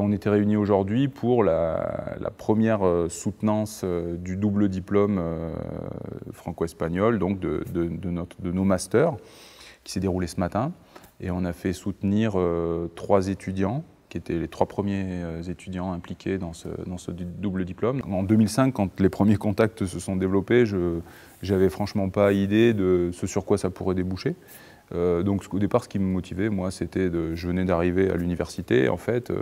on était réunis aujourd'hui pour la première soutenance du double diplôme franco-espagnol, donc de nos masters, qui s'est déroulé ce matin. Et on a fait soutenir 3 étudiants, qui étaient les 3 premiers étudiants impliqués dans ce double diplôme. En 2005, quand les premiers contacts se sont développés, je n'avais franchement pas idée de ce sur quoi ça pourrait déboucher. Donc au départ, ce qui me motivait, moi, c'était je venais d'arriver à l'université, en fait,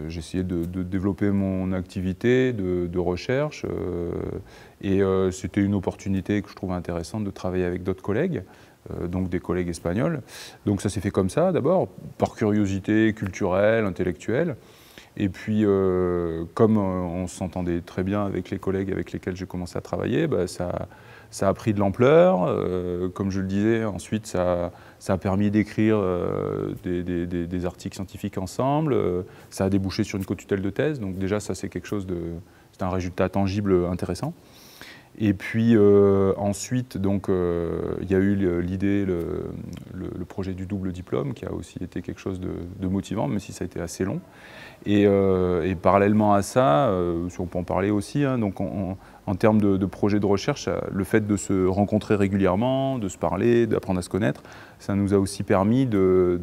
j'essayais de développer mon activité de recherche, et c'était une opportunité que je trouvais intéressante de travailler avec d'autres collègues, donc des collègues espagnols. Donc ça s'est fait comme ça, d'abord, par curiosité culturelle, intellectuelle. Et puis, comme on s'entendait très bien avec les collègues avec lesquels j'ai commencé à travailler, ça a pris de l'ampleur. Comme je le disais, ensuite, ça a permis d'écrire des articles scientifiques ensemble. Ça a débouché sur une co-tutelle de thèse. Donc déjà, ça, c'est quelque chose c'est un résultat tangible intéressant. Et puis ensuite, donc, il y a eu l'idée, le projet du double diplôme, qui a aussi été quelque chose de motivant, même si ça a été assez long. Et parallèlement à ça, si on peut en parler aussi, hein, donc en termes de projet de recherche, le fait de se rencontrer régulièrement, de se parler, d'apprendre à se connaître, ça nous a aussi permis de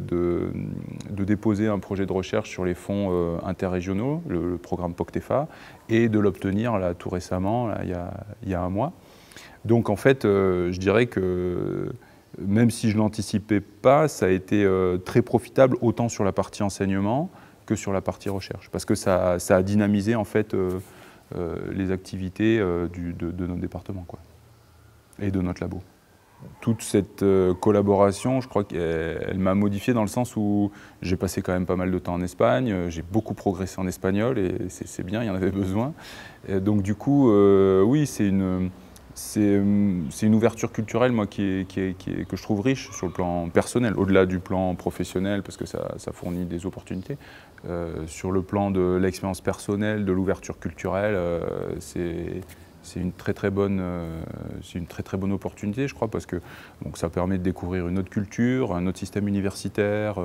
déposer un projet de recherche sur les fonds interrégionaux, le programme POCTEFA, et de l'obtenir là tout récemment, là, il y a un mois. Donc en fait, je dirais que même si je ne l'anticipais pas, ça a été très profitable autant sur la partie enseignement que sur la partie recherche, parce que ça a dynamisé en fait les activités de notre département, quoi, et de notre labo. Toute cette collaboration, je crois qu'elle m'a modifié dans le sens où j'ai passé quand même pas mal de temps en Espagne, j'ai beaucoup progressé en espagnol et c'est bien, il y en avait besoin. Et donc du coup, oui, c'est une ouverture culturelle, moi, que je trouve riche sur le plan personnel, au-delà du plan professionnel, parce que ça fournit des opportunités. Sur le plan de l'expérience personnelle, de l'ouverture culturelle, c'est une très très bonne opportunité, je crois, parce que donc, ça permet de découvrir une autre culture, un autre système universitaire,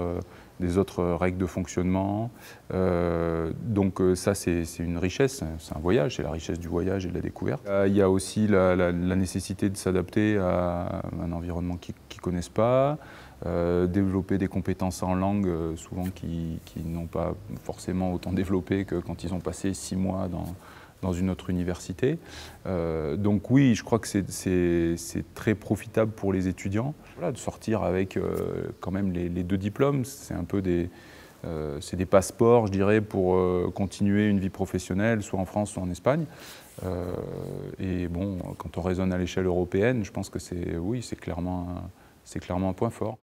des autres règles de fonctionnement. Donc ça, c'est une richesse, c'est un voyage, c'est la richesse du voyage et de la découverte. Il y a aussi la nécessité de s'adapter à un environnement qu'ils ne connaissent pas, développer des compétences en langue, souvent qui n'ont pas forcément autant développé que quand ils ont passé 6 mois dans une autre université. Donc oui, je crois que c'est très profitable pour les étudiants, voilà, de sortir avec quand même les 2 diplômes. C'est un peu des passeports, je dirais, pour continuer une vie professionnelle, soit en France, soit en Espagne. Et bon, quand on raisonne à l'échelle européenne, je pense que oui, c'est clairement un point fort.